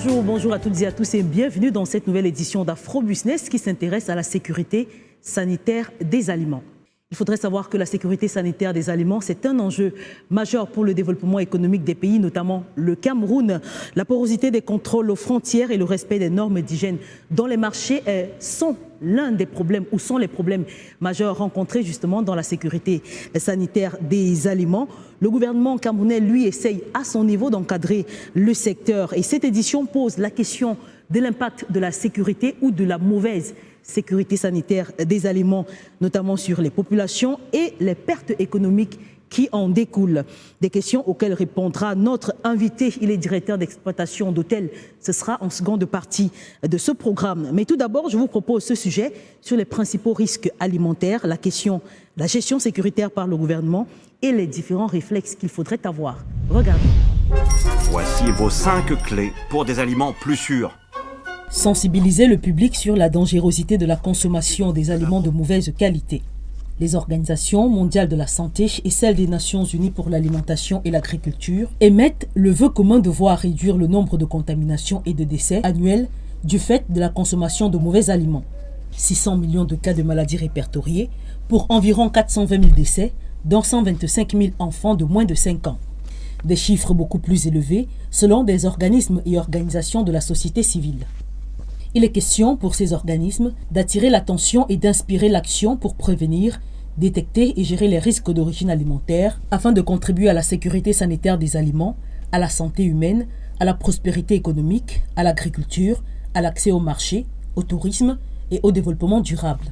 Bonjour à toutes et à tous et bienvenue dans cette nouvelle édition d'Afro-Business qui s'intéresse à la sécurité sanitaire des aliments. Il faudrait savoir que la sécurité sanitaire des aliments, c'est un enjeu majeur pour le développement économique des pays, notamment le Cameroun. La porosité des contrôles aux frontières et le respect des normes d'hygiène dans les marchés sont l'un des problèmes ou sont les problèmes majeurs rencontrés justement dans la sécurité sanitaire des aliments. Le gouvernement camerounais, lui, essaye à son niveau d'encadrer le secteur. Et cette édition pose la question de l'impact de la sécurité ou de la mauvaise sécurité sanitaire des aliments, notamment sur les populations et les pertes économiques qui en découlent. Des questions auxquelles répondra notre invité. Il est directeur d'exploitation d'hôtels. Ce sera en seconde partie de ce programme. Mais tout d'abord, je vous propose ce sujet sur les principaux risques alimentaires, la gestion sécuritaire par le gouvernement et les différents réflexes qu'il faudrait avoir. Regardez. Voici vos 5 clés pour des aliments plus sûrs. Sensibiliser le public sur la dangerosité de la consommation des aliments de mauvaise qualité. Les organisations mondiales de la santé et celles des Nations Unies pour l'alimentation et l'agriculture émettent le vœu commun de voir réduire le nombre de contaminations et de décès annuels du fait de la consommation de mauvais aliments. 600 millions de cas de maladies répertoriés pour environ 420 000 décès, dont 125 000 enfants de moins de 5 ans. Des chiffres beaucoup plus élevés selon des organismes et organisations de la société civile. Il est question pour ces organismes d'attirer l'attention et d'inspirer l'action pour prévenir, détecter et gérer les risques d'origine alimentaire afin de contribuer à la sécurité sanitaire des aliments, à la santé humaine, à la prospérité économique, à l'agriculture, à l'accès au marché, au tourisme et au développement durable.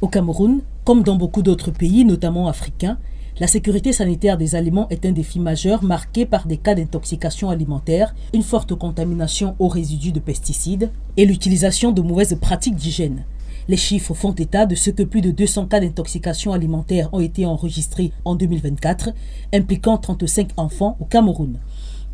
Au Cameroun, comme dans beaucoup d'autres pays, notamment africains, la sécurité sanitaire des aliments est un défi majeur marqué par des cas d'intoxication alimentaire, une forte contamination aux résidus de pesticides et l'utilisation de mauvaises pratiques d'hygiène. Les chiffres font état de ce que plus de 200 cas d'intoxication alimentaire ont été enregistrés en 2024, impliquant 35 enfants au Cameroun.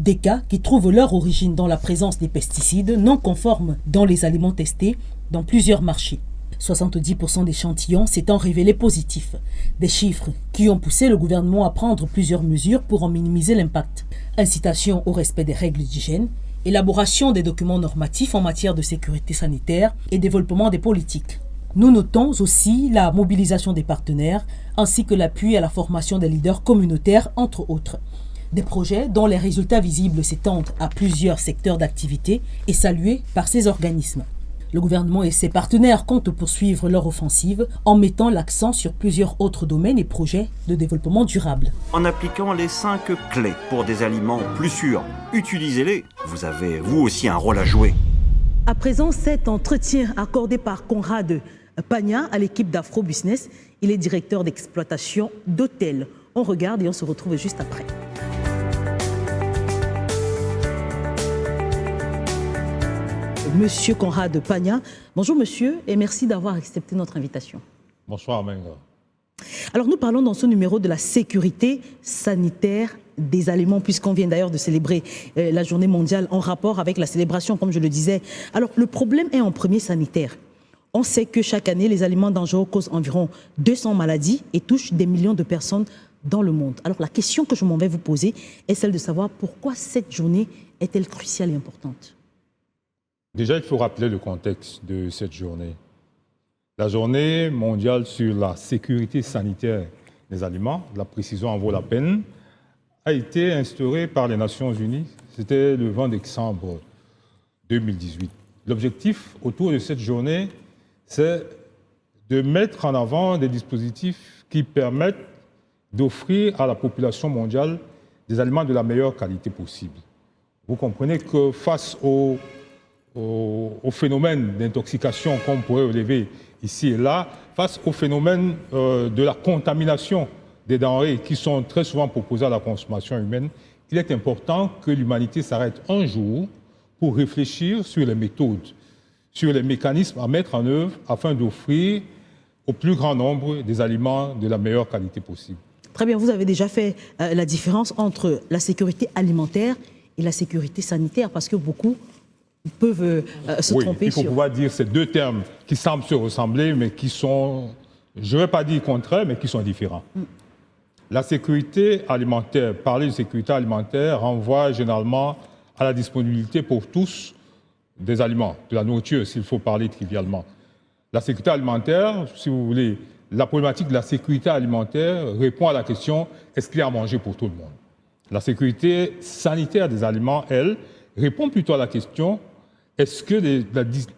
Des cas qui trouvent leur origine dans la présence des pesticides non conformes dans les aliments testés dans plusieurs marchés. 70% d'échantillons s'étant révélés positifs. Des chiffres qui ont poussé le gouvernement à prendre plusieurs mesures pour en minimiser l'impact. Incitation au respect des règles d'hygiène, élaboration des documents normatifs en matière de sécurité sanitaire et développement des politiques. Nous notons aussi la mobilisation des partenaires ainsi que l'appui à la formation des leaders communautaires, entre autres. Des projets dont les résultats visibles s'étendent à plusieurs secteurs d'activité et salués par ces organismes. Le gouvernement et ses partenaires comptent poursuivre leur offensive en mettant l'accent sur plusieurs autres domaines et projets de développement durable. En appliquant les 5 clés pour des aliments plus sûrs, utilisez-les. Vous avez, vous aussi, un rôle à jouer. À présent, cet entretien accordé par Conrad Pagna à l'équipe d'Afro-Business. Il est directeur d'exploitation d'hôtels. On regarde et on se retrouve juste après. Monsieur Conrad Pagna. Bonjour monsieur et merci d'avoir accepté notre invitation. Bonsoir Menga. Alors nous parlons dans ce numéro de la sécurité sanitaire des aliments puisqu'on vient d'ailleurs de célébrer la journée mondiale en rapport avec la célébration comme je le disais. Alors le problème est en premier sanitaire. On sait que chaque année les aliments dangereux causent environ 200 maladies et touchent des millions de personnes dans le monde. Alors la question que je m'en vais vous poser est celle de savoir pourquoi cette journée est-elle cruciale et importante? Déjà, il faut rappeler le contexte de cette journée. La journée mondiale sur la sécurité sanitaire des aliments, la précision en vaut la peine, a été instaurée par les Nations Unies. C'était le 20 décembre 2018. L'objectif autour de cette journée, c'est de mettre en avant des dispositifs qui permettent d'offrir à la population mondiale des aliments de la meilleure qualité possible. Vous comprenez que face au phénomène d'intoxication qu'on pourrait relever ici et là, face au phénomène de la contamination des denrées qui sont très souvent proposées à la consommation humaine, il est important que l'humanité s'arrête un jour pour réfléchir sur les méthodes, sur les mécanismes à mettre en œuvre afin d'offrir au plus grand nombre des aliments de la meilleure qualité possible. Très bien, vous avez déjà fait la différence entre la sécurité alimentaire et la sécurité sanitaire parce que beaucoup peuvent se tromper. Il faut pouvoir dire ces deux termes qui semblent se ressembler, mais qui sont, je ne vais pas dire contraires, mais qui sont différents. La sécurité alimentaire, parler de sécurité alimentaire renvoie généralement à la disponibilité pour tous des aliments, de la nourriture, s'il faut parler trivialement. La sécurité alimentaire, si vous voulez, la problématique de la sécurité alimentaire répond à la question est-ce qu'il y a à manger pour tout le monde? La sécurité sanitaire des aliments, elle, répond plutôt à la question est-ce que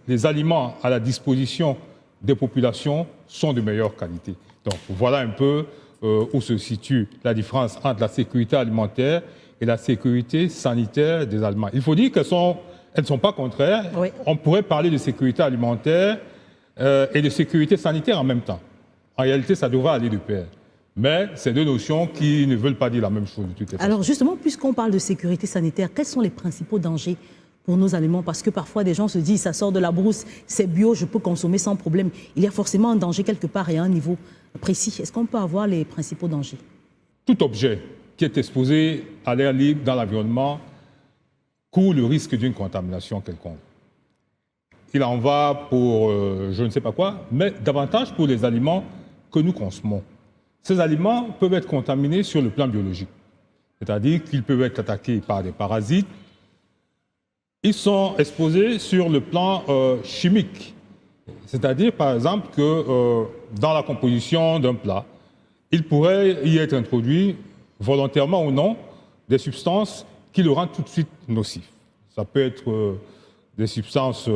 les aliments à la disposition des populations sont de meilleure qualité? Donc voilà un peu où se situe la différence entre la sécurité alimentaire et la sécurité sanitaire des aliments. Il faut dire qu'elles ne sont pas contraires. Oui. On pourrait parler de sécurité alimentaire et de sécurité sanitaire en même temps. En réalité, ça devrait aller de pair. Mais c'est deux notions qui ne veulent pas dire la même chose de toutes les façons. Alors justement, puisqu'on parle de sécurité sanitaire, quels sont les principaux dangers pour nos aliments? Parce que parfois, des gens se disent, ça sort de la brousse, c'est bio, je peux consommer sans problème. Il y a forcément un danger quelque part et à un niveau précis. Est-ce qu'on peut avoir les principaux dangers? Tout objet qui est exposé à l'air libre dans l'environnement court le risque d'une contamination quelconque. Il en va pour je ne sais pas quoi, mais davantage pour les aliments que nous consommons. Ces aliments peuvent être contaminés sur le plan biologique, c'est-à-dire qu'ils peuvent être attaqués par des parasites. Ils sont exposés sur le plan chimique, c'est-à-dire par exemple que dans la composition d'un plat, il pourrait y être introduit, volontairement ou non, des substances qui le rendent tout de suite nocif. Ça peut être des substances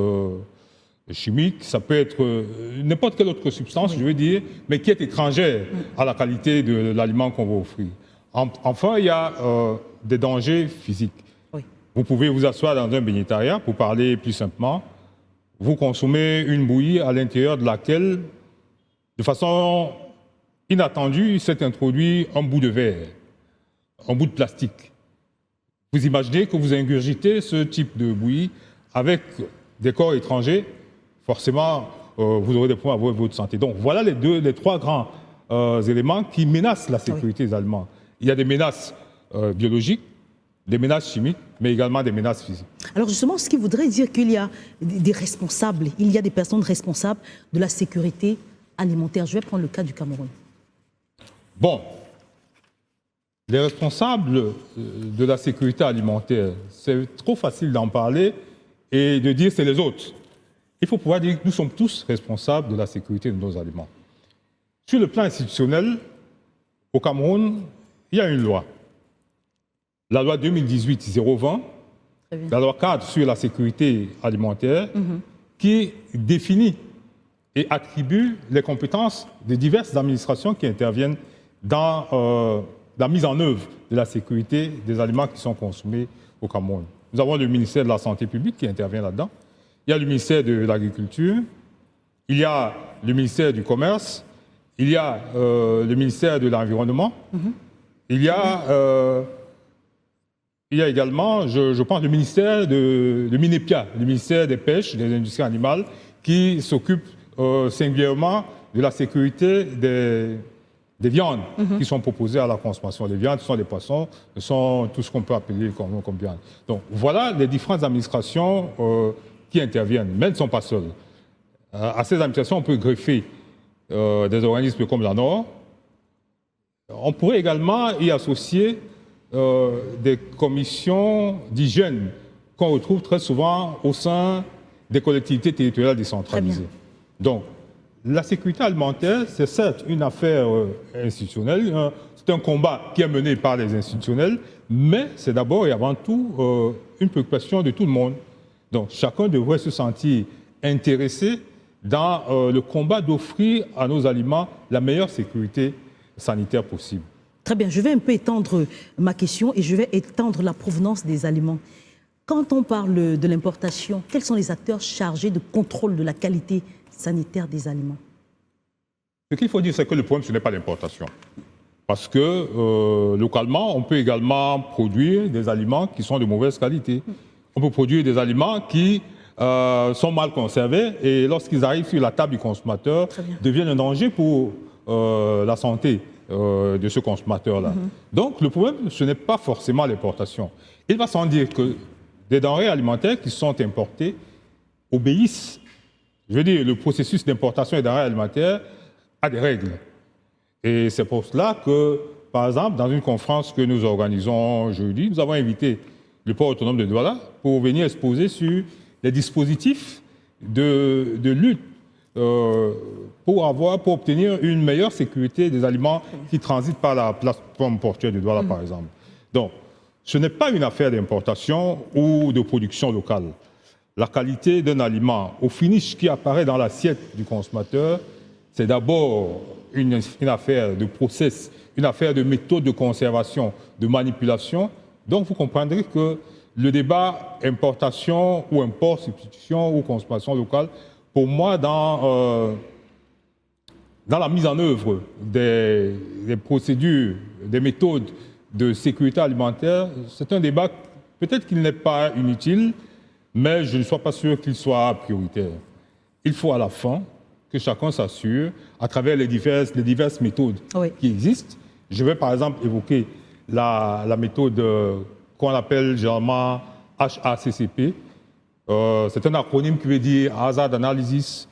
chimiques, ça peut être n'importe quelle autre substance, je veux dire, mais qui est étrangère à la qualité de l'aliment qu'on va offrir. Enfin, il y a des dangers physiques. Oui. Vous pouvez vous asseoir dans un bénitariat, pour parler plus simplement, vous consommez une bouillie à l'intérieur de laquelle, de façon inattendue, s'est introduit un bout de verre, un bout de plastique. Vous imaginez que vous ingurgitez ce type de bouillie avec des corps étrangers, forcément, vous aurez des problèmes avec votre santé. Donc voilà les trois grands éléments qui menacent la sécurité des aliments. Il y a des menaces biologiques, des menaces chimiques, mais également des menaces physiques. Alors justement, ce qui voudrait dire qu'il y a des responsables, il y a des personnes responsables de la sécurité alimentaire. Je vais prendre le cas du Cameroun. Bon, les responsables de la sécurité alimentaire, c'est trop facile d'en parler et de dire c'est les autres. Il faut pouvoir dire que nous sommes tous responsables de la sécurité de nos aliments. Sur le plan institutionnel, au Cameroun, il y a une loi. La loi 2018-020, la loi cadre sur la sécurité alimentaire, qui définit et attribue les compétences des diverses administrations qui interviennent dans la mise en œuvre de la sécurité des aliments qui sont consommés au Cameroun. Nous avons le ministère de la Santé publique qui intervient là-dedans. Il y a le ministère de l'Agriculture, il y a le ministère du Commerce, il y a le ministère de l'Environnement, il y a également, je pense, le ministère de MINEPIA, le ministère des Pêches, des Industries animales, qui s'occupe singulièrement de la sécurité des viandes qui sont proposées à la consommation. Les viandes, ce sont des poissons, ce sont tout ce qu'on peut appeler comme viande. Donc voilà les différentes administrations qui interviennent, mais elles ne sont pas seules. À ces administrations, on peut greffer des organismes comme la NOR. On pourrait également y associer des commissions d'hygiène qu'on retrouve très souvent au sein des collectivités territoriales décentralisées. Donc, la sécurité alimentaire, c'est certes une affaire institutionnelle, c'est un combat qui est mené par les institutionnels, mais c'est d'abord et avant tout une préoccupation de tout le monde. Donc, chacun devrait se sentir intéressé dans le combat d'offrir à nos aliments la meilleure sécurité sanitaire possible. Très bien, je vais un peu étendre ma question et je vais étendre la provenance des aliments. Quand on parle de l'importation, quels sont les acteurs chargés de contrôle de la qualité sanitaire des aliments? Ce qu'il faut dire, c'est que le problème, ce n'est pas l'importation. Parce que localement, on peut également produire des aliments qui sont de mauvaise qualité. On peut produire des aliments qui sont mal conservés et lorsqu'ils arrivent sur la table du consommateur, deviennent un danger pour la santé de ce consommateur-là. Donc le problème, ce n'est pas forcément l'importation. Il va sans dire que des denrées alimentaires qui sont importées obéissent, je veux dire, le processus d'importation des denrées alimentaires a des règles. Et c'est pour cela que, par exemple, dans une conférence que nous organisons jeudi, nous avons invité le port autonome de Douala pour venir exposer sur les dispositifs de lutte pour obtenir une meilleure sécurité des aliments qui transitent par la plateforme portuaire de Douala, par exemple. Donc, ce n'est pas une affaire d'importation ou de production locale. La qualité d'un aliment au finish qui apparaît dans l'assiette du consommateur, c'est d'abord une affaire de process, une affaire de méthode de conservation, de manipulation. Donc, vous comprendrez que le débat importation ou import, substitution ou consommation locale, pour moi, dans la mise en œuvre des procédures, des méthodes de sécurité alimentaire, c'est un débat, peut-être qu'il n'est pas inutile, mais je ne suis pas sûr qu'il soit prioritaire. Il faut à la fin que chacun s'assure, à travers les diverses méthodes qui existent. Je vais par exemple évoquer la méthode qu'on appelle généralement HACCP. C'est un acronyme qui veut dire Hazard Analysis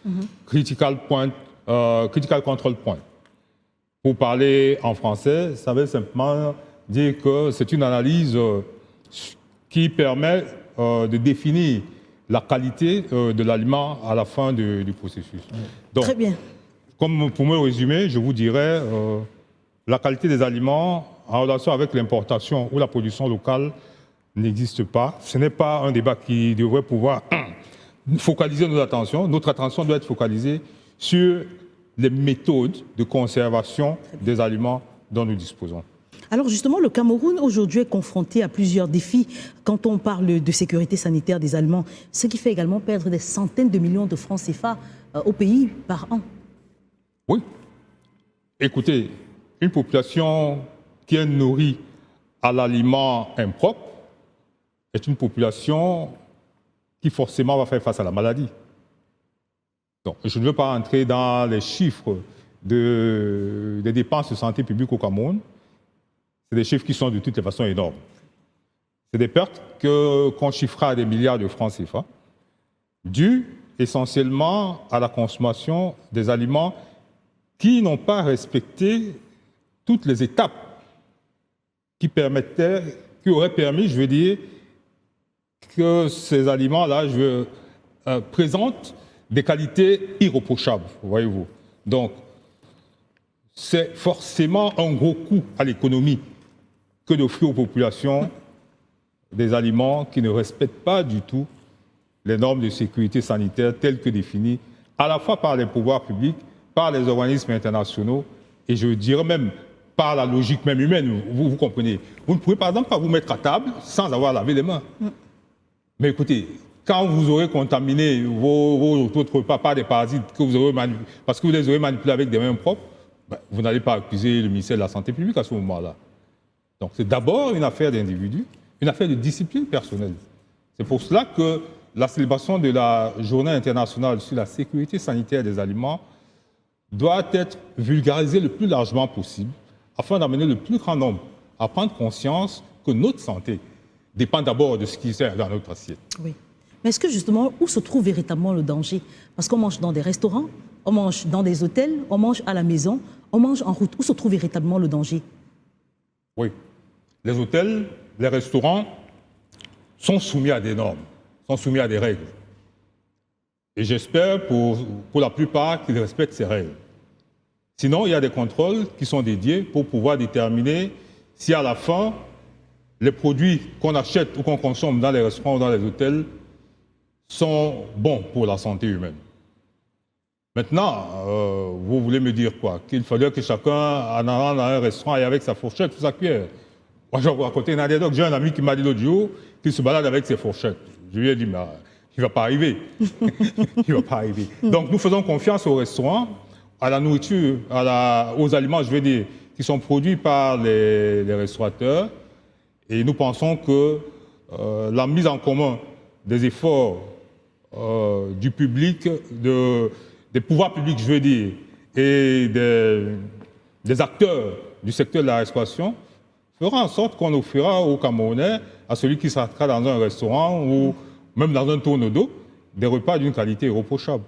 Critical Control Point. Pour parler en français, ça veut simplement dire que c'est une analyse qui permet de définir la qualité de l'aliment à la fin du processus. Donc, très bien. Comme pour me résumer, je vous dirais la qualité des aliments en relation avec l'importation ou la production locale n'existe pas. Ce n'est pas un débat qui devrait pouvoir focaliser notre attention. Notre attention doit être focalisée sur les méthodes de conservation des aliments dont nous disposons. Alors justement, le Cameroun aujourd'hui est confronté à plusieurs défis quand on parle de sécurité sanitaire des aliments, ce qui fait également perdre des centaines de millions de francs CFA au pays par an. Oui. Écoutez, une population qui est nourrie à l'aliment impropre est une population qui forcément va faire face à la maladie. Donc, je ne veux pas entrer dans les chiffres des dépenses de santé publique au Cameroun. C'est des chiffres qui sont de toutes les façons énormes. C'est des pertes qu'on chiffrera à des milliards de francs CFA, dues essentiellement à la consommation des aliments qui n'ont pas respecté toutes les étapes qui auraient permis, je veux dire, que ces aliments-là présentent des qualités irréprochables, voyez-vous. Donc, c'est forcément un gros coût à l'économie que d'offrir aux populations des aliments qui ne respectent pas du tout les normes de sécurité sanitaire telles que définies à la fois par les pouvoirs publics, par les organismes internationaux et je dirais même par la logique même humaine. Vous comprenez. Vous ne pouvez par exemple pas vous mettre à table sans avoir lavé les mains. Mais écoutez, quand vous aurez contaminé votre repas par des parasites parce que vous les aurez manipulés avec des mains propres, vous n'allez pas accuser le ministère de la Santé publique à ce moment-là. Donc c'est d'abord une affaire d'individu, une affaire de discipline personnelle. C'est pour cela que la célébration de la Journée internationale sur la sécurité sanitaire des aliments doit être vulgarisée le plus largement possible afin d'amener le plus grand nombre à prendre conscience que notre santé dépend d'abord de ce qui est dans notre assiette. Oui. Mais est-ce que justement, où se trouve véritablement le danger? Parce qu'on mange dans des restaurants, on mange dans des hôtels, on mange à la maison, on mange en route. Où se trouve véritablement le danger? Oui. Les hôtels, les restaurants sont soumis à des normes, sont soumis à des règles. Et j'espère pour la plupart qu'ils respectent ces règles. Sinon, il y a des contrôles qui sont dédiés pour pouvoir déterminer si à la fin, les produits qu'on achète ou qu'on consomme dans les restaurants ou dans les hôtels sont bons pour la santé humaine. Maintenant, vous voulez me dire quoi? Qu'il fallait que chacun en allant dans un restaurant et avec sa fourchette ou sa cuillère. Moi, je vais vous raconter une anecdote. J'ai un ami qui m'a dit l'autre jour qu'il se balade avec ses fourchettes. Je lui ai dit, mais il ne va pas arriver. Il ne va pas arriver. Donc, nous faisons confiance aux restaurants, à la nourriture, aux aliments, je veux dire, qui sont produits par les restaurateurs. Et nous pensons que la mise en commun des efforts du public, des pouvoirs publics, je veux dire, et des acteurs du secteur de la restauration fera en sorte qu'on offrira aux Camerounais, à celui qui sera dans un restaurant ou même dans un tourne-d'eau, des repas d'une qualité irréprochable.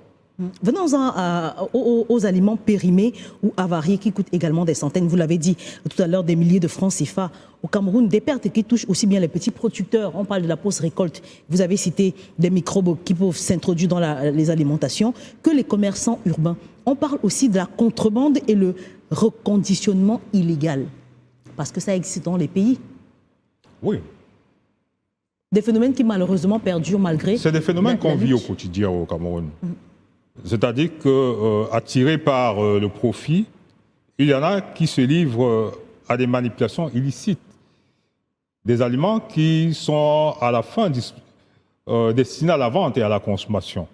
Venons-en aux aliments périmés ou avariés qui coûtent également des centaines, vous l'avez dit tout à l'heure, des milliers de francs CFA. Au Cameroun, des pertes qui touchent aussi bien les petits producteurs. On parle de la post-récolte. Vous avez cité des microbes qui peuvent s'introduire dans les alimentations, que les commerçants urbains. On parle aussi de la contrebande et le reconditionnement illégal. Parce que ça existe dans les pays. Oui. Des phénomènes qui malheureusement perdurent malgré... C'est des phénomènes qu'on vit au quotidien au Cameroun. C'est-à-dire qu'attirés par le profit, il y en a qui se livrent à des manipulations illicites. Des aliments qui sont à la fin destinés à la vente et à la consommation.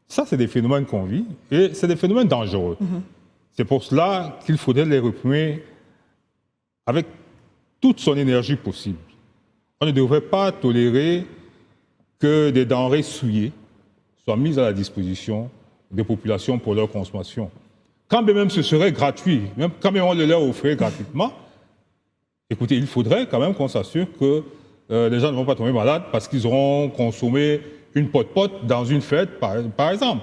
Ça, c'est des phénomènes qu'on vit et c'est des phénomènes dangereux. C'est pour cela qu'il faudrait les réprimer avec toute son énergie possible. On ne devrait pas tolérer que des denrées souillées soient mises à la disposition des populations pour leur consommation. Quand bien même ce serait gratuit, même quand même on le leur offrait gratuitement, écoutez, il faudrait quand même qu'on s'assure que les gens ne vont pas tomber malades parce qu'ils auront consommé une pote-pote dans une fête, par exemple.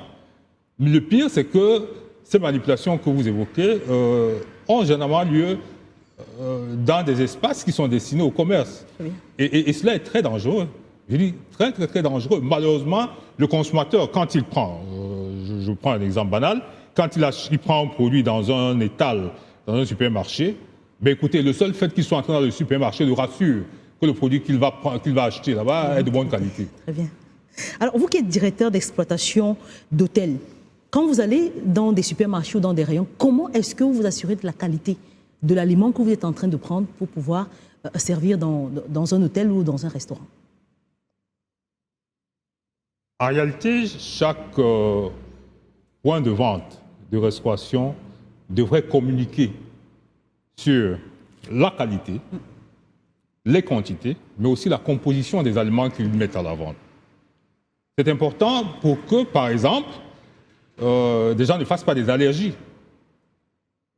Mais le pire, c'est que ces manipulations que vous évoquez ont généralement lieu dans des espaces qui sont destinés au commerce. Et cela est très dangereux. Je dis très, très, très dangereux. Malheureusement, le consommateur, quand il prend, je prends un exemple banal, quand il prend un produit dans un étal, dans un supermarché, ben écoutez, le seul fait qu'il soit entré dans le supermarché le rassure que le produit qu'il va acheter là-bas est de bonne qualité. Très bien. Alors, vous qui êtes directeur d'exploitation d'hôtels, quand vous allez dans des supermarchés ou dans des rayons, comment est-ce que vous vous assurez de la qualité de l'aliment que vous êtes en train de prendre pour pouvoir servir dans un hôtel ou dans un restaurant? En réalité, chaque point de vente, de restauration, devrait communiquer sur la qualité, les quantités, mais aussi la composition des aliments qu'ils mettent à la vente. C'est important pour que, par exemple, des gens ne fassent pas des allergies.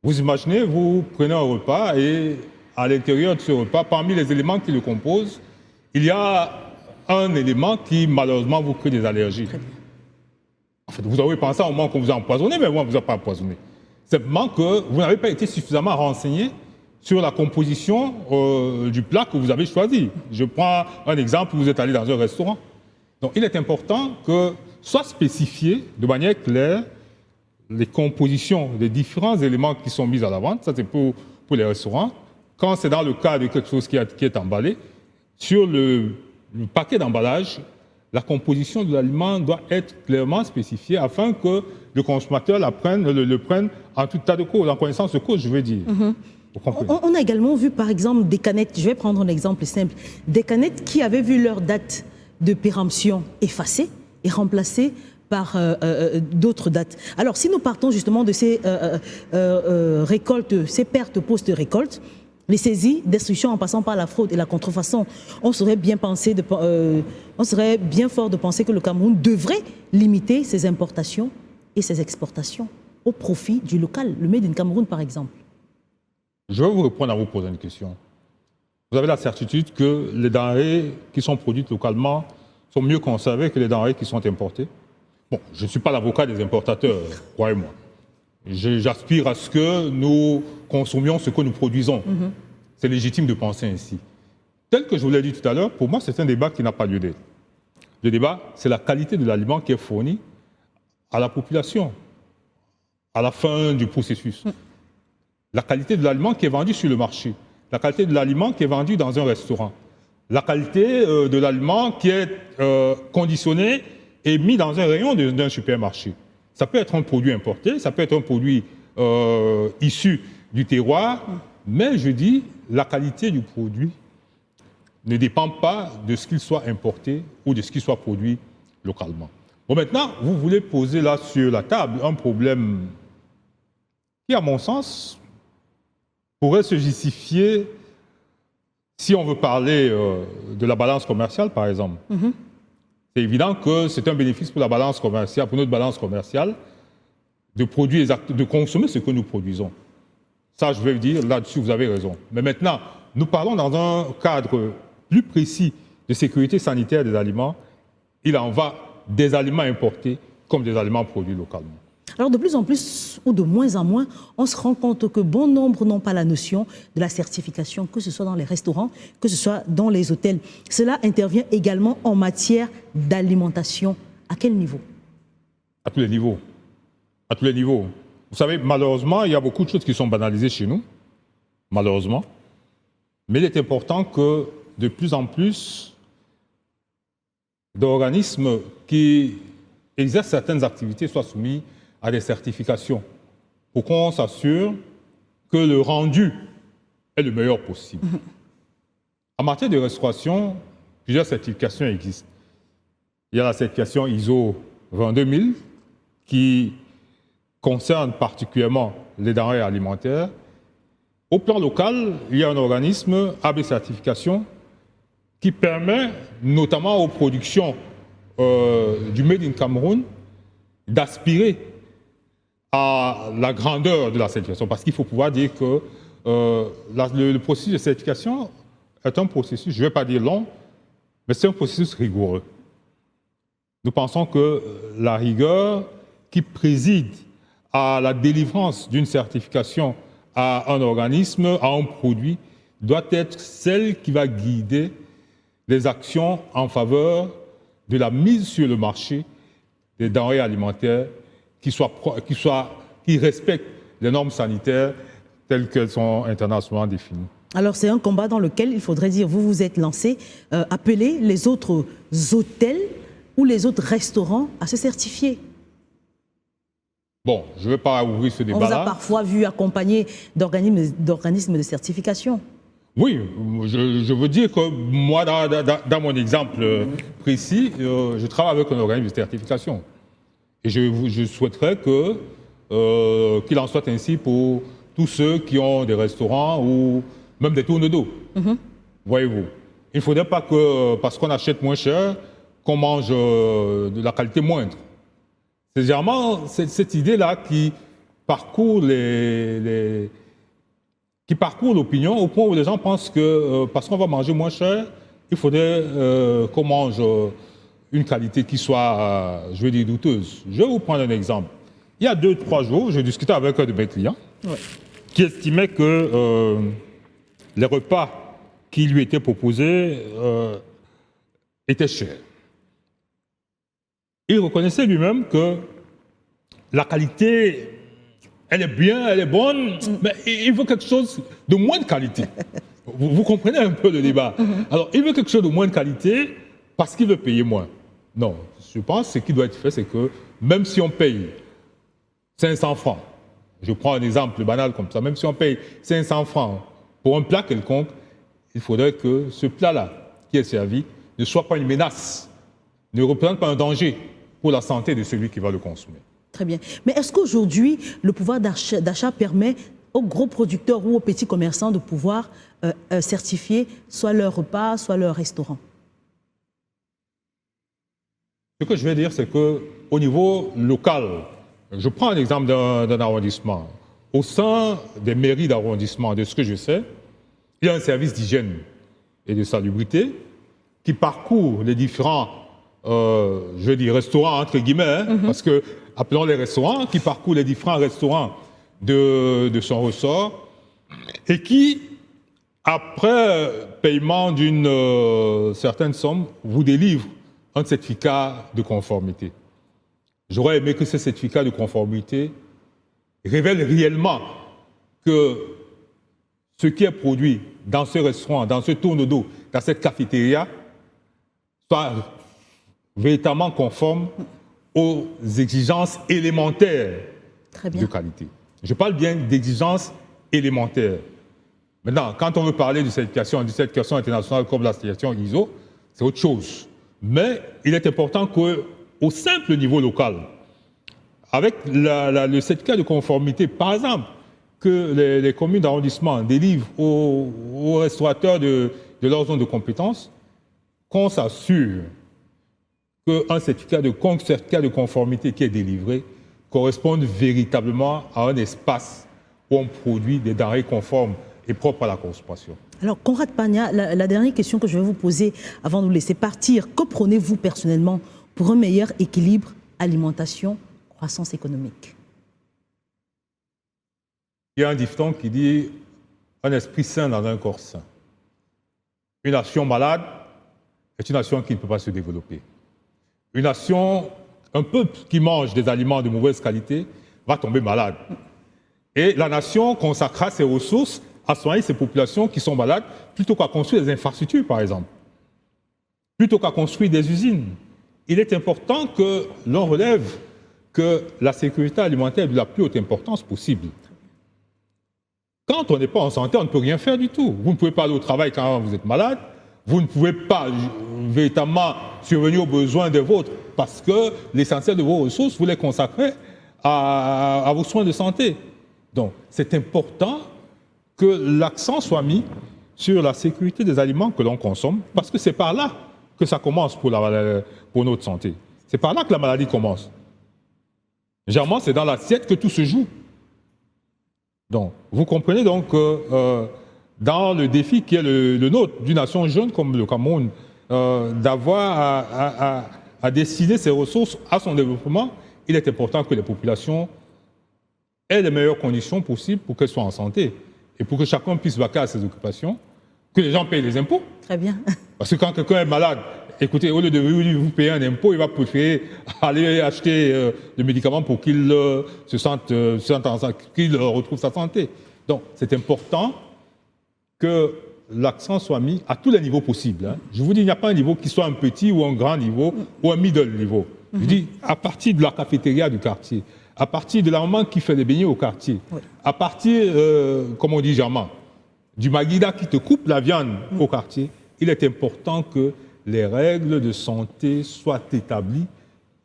Vous imaginez, vous prenez un repas et à l'intérieur de ce repas, parmi les éléments qui le composent, il y a un élément qui, malheureusement, vous crée des allergies. En fait, vous avez pensé au moment qu'on vous a empoisonné, mais moi, on ne vous a pas empoisonné. Simplement que vous n'avez pas été suffisamment renseigné sur la composition du plat que vous avez choisi. Je prends un exemple, vous êtes allé dans un restaurant. Donc, il est important que soit spécifié de manière claire les compositions des différents éléments qui sont mis à la vente. Ça, c'est pour les restaurants. Quand c'est dans le cas de quelque chose qui est emballé, sur le paquet d'emballage, la composition de l'aliment doit être clairement spécifiée afin que le consommateur le prenne en tout tas de cause, en connaissance de cause, je veux dire. On a également vu, par exemple, des canettes, je vais prendre un exemple simple, des canettes qui avaient vu leur date de péremption effacée et remplacée par d'autres dates. Alors, si nous partons justement de ces récoltes, ces pertes post-récolte, les saisies, destructions en passant par la fraude et la contrefaçon, on serait bien fort de penser que le Cameroun devrait limiter ses importations et ses exportations au profit du local, le Made in Cameroun par exemple. Je vais vous répondre en vous posant une question. Vous avez la certitude que les denrées qui sont produites localement sont mieux conservées que les denrées qui sont importées? Bon, je ne suis pas l'avocat des importateurs, croyez-moi. J'aspire à ce que nous consommions ce que nous produisons. C'est légitime de penser ainsi. Tel que je vous l'ai dit tout à l'heure, pour moi, c'est un débat qui n'a pas lieu d'être. Le débat, c'est la qualité de l'aliment qui est fourni à la population, à la fin du processus. La qualité de l'aliment qui est vendu sur le marché, la qualité de l'aliment qui est vendu dans un restaurant, la qualité de l'aliment qui est conditionné et mis dans un rayon d'un supermarché. Ça peut être un produit importé, ça peut être un produit issu du terroir, mais je dis, la qualité du produit ne dépend pas de ce qu'il soit importé ou de ce qu'il soit produit localement. Bon, maintenant, vous voulez poser là sur la table un problème qui, à mon sens, pourrait se justifier si on veut parler de la balance commerciale, par exemple. C'est évident que c'est un bénéfice pour la balance commerciale, pour notre balance commerciale, de produire, de consommer ce que nous produisons. Ça, je vais vous dire, là-dessus, vous avez raison. Mais maintenant, nous parlons dans un cadre plus précis de sécurité sanitaire des aliments. Il en va des aliments importés comme des aliments produits localement. Alors de plus en plus ou de moins en moins, on se rend compte que bon nombre n'ont pas la notion de la certification, que ce soit dans les restaurants, que ce soit dans les hôtels. Cela intervient également en matière d'alimentation. À quel niveau? À tous les niveaux. À tous les niveaux. Vous savez, malheureusement, il y a beaucoup de choses qui sont banalisées chez nous, malheureusement. Mais il est important que de plus en plus d'organismes qui exercent certaines activités soient soumis à des certifications pour qu'on s'assure que le rendu est le meilleur possible. En matière de restauration, plusieurs certifications existent. Il y a la certification ISO 22000 qui concerne particulièrement les denrées alimentaires. Au plan local, il y a un organisme AB Certification qui permet notamment aux productions du Made in Cameroun d'aspirer à la grandeur de la certification. Parce qu'il faut pouvoir dire que le processus de certification est un processus, je ne vais pas dire long, mais c'est un processus rigoureux. Nous pensons que la rigueur qui préside à la délivrance d'une certification à un organisme, à un produit, doit être celle qui va guider les actions en faveur de la mise sur le marché des denrées alimentaires qui respectent les normes sanitaires telles qu'elles sont internationalement définies. Alors c'est un combat dans lequel il faudrait dire, vous vous êtes lancé, appeler les autres hôtels ou les autres restaurants à se certifier. Bon, je ne vais pas ouvrir ce débat-là. On vous a parfois vu accompagné d'organismes de certification. Oui, je veux dire que moi, dans mon exemple précis, je travaille avec un organisme de certification. Et je souhaiterais qu'il en soit ainsi pour tous ceux qui ont des restaurants ou même des tournes d'eau. Voyez-vous. Il ne faudrait pas que, parce qu'on achète moins cher, qu'on mange de la qualité moindre. C'est généralement cette idée-là qui parcourt l'opinion au point où les gens pensent que parce qu'on va manger moins cher, il faudrait qu'on mange une qualité qui soit, je vais dire, douteuse. Je vais vous prendre un exemple. Il y a 2-3 jours, je discutais avec un de mes clients qui estimait que les repas qui lui étaient proposés étaient chers. Il reconnaissait lui-même que la qualité, elle est bien, elle est bonne, mais il veut quelque chose de moins de qualité. Vous comprenez un peu le débat. Alors, il veut quelque chose de moins de qualité parce qu'il veut payer moins. Non, je pense que ce qui doit être fait, c'est que même si on paye 500 francs, je prends un exemple banal comme ça, même si on paye 500 francs pour un plat quelconque, il faudrait que ce plat-là qui est servi ne soit pas une menace, ne représente pas un danger pour la santé de celui qui va le consommer. Très bien. Mais est-ce qu'aujourd'hui, le pouvoir d'achat permet aux gros producteurs ou aux petits commerçants de pouvoir certifier soit leur repas, soit leur restaurant? Ce que je vais dire, c'est qu'au niveau local, je prends un exemple d'un arrondissement. Au sein des mairies d'arrondissement, de ce que je sais, il y a un service d'hygiène et de salubrité qui parcourt les différents, je vais dire, restaurants, entre guillemets, parce que, appelons les restaurants, qui parcourt les différents restaurants de son ressort et qui, après paiement d'une certaine somme, vous délivre un certificat de conformité. J'aurais aimé que ce certificat de conformité révèle réellement que ce qui est produit dans ce restaurant, dans ce tourne d'eau, dans cette cafétéria, soit véritablement conforme aux exigences élémentaires de qualité. Je parle bien d'exigences élémentaires. Maintenant, quand on veut parler de certification internationale comme la certification ISO, c'est autre chose. Mais il est important qu'au simple niveau local, avec le certificat de conformité, par exemple, que les communes d'arrondissement délivrent aux restaurateurs de leur zone de compétence, qu'on s'assure qu'un certificat de conformité qui est délivré corresponde véritablement à un espace où on produit des denrées conformes et propres à la consommation. Alors, Conrad Pagna, la dernière question que je vais vous poser avant de vous laisser partir, que prenez-vous personnellement pour un meilleur équilibre alimentation, croissance économique. Il y a un dicton qui dit « un esprit sain dans un corps sain ». Une nation malade est une nation qui ne peut pas se développer. Une nation, un peuple qui mange des aliments de mauvaise qualité va tomber malade. Et la nation consacrera ses ressources à soigner ces populations qui sont malades plutôt qu'à construire des infrastructures, par exemple, plutôt qu'à construire des usines. Il est important que l'on relève que la sécurité alimentaire est de la plus haute importance possible. Quand on n'est pas en santé, on ne peut rien faire du tout. Vous ne pouvez pas aller au travail quand vous êtes malade, vous ne pouvez pas véritablement survenir aux besoins des vôtres parce que l'essentiel de vos ressources, vous les consacrez à vos soins de santé. Donc, c'est important que l'accent soit mis sur la sécurité des aliments que l'on consomme, parce que c'est par là que ça commence pour notre santé. C'est par là que la maladie commence. Généralement, c'est dans l'assiette que tout se joue. Donc, vous comprenez donc que dans le défi qui est le nôtre, d'une nation jeune comme le Cameroun, d'avoir à destiner ses ressources à son développement, il est important que les populations aient les meilleures conditions possibles pour qu'elles soient en santé et pour que chacun puisse vaquer à ses occupations, que les gens payent les impôts. Très bien. Parce que quand quelqu'un est malade, écoutez, au lieu de vous payer un impôt, il va préférer aller acheter des médicaments pour qu'il qu'il retrouve sa santé. Donc, c'est important que l'accent soit mis à tous les niveaux possibles. Hein. Je vous dis, il n'y a pas un niveau qui soit un petit ou un grand niveau ou un middle niveau. Je dis, à partir de la cafétéria du quartier, à partir de la maman qui fait des beignets au quartier, à partir, comme on dit germain, du maguida qui te coupe la viande au quartier, il est important que les règles de santé soient établies,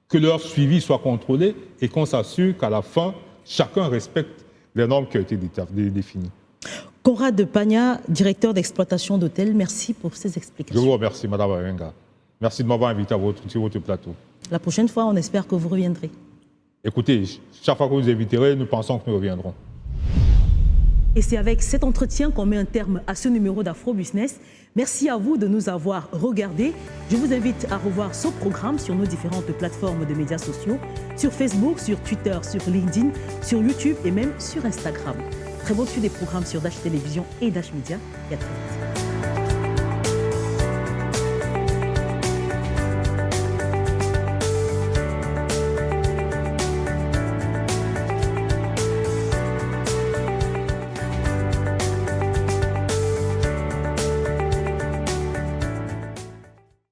que leur suivi soit contrôlé et qu'on s'assure qu'à la fin, chacun respecte les normes qui ont été définies. Conrad Pagna, directeur d'exploitation d'hôtels, merci pour ces explications. Je vous remercie, Madame Awenga. Merci de m'avoir invité sur votre plateau. La prochaine fois, on espère que vous reviendrez. Écoutez, chaque fois que vous nous inviterez, nous pensons que nous reviendrons. Et c'est avec cet entretien qu'on met un terme à ce numéro d'Afro Business. Merci à vous de nous avoir regardés. Je vous invite à revoir ce programme sur nos différentes plateformes de médias sociaux, sur Facebook, sur Twitter, sur LinkedIn, sur YouTube et même sur Instagram. Très bon suivi des programmes sur Dash Télévision et Dash Média. Et à très vite.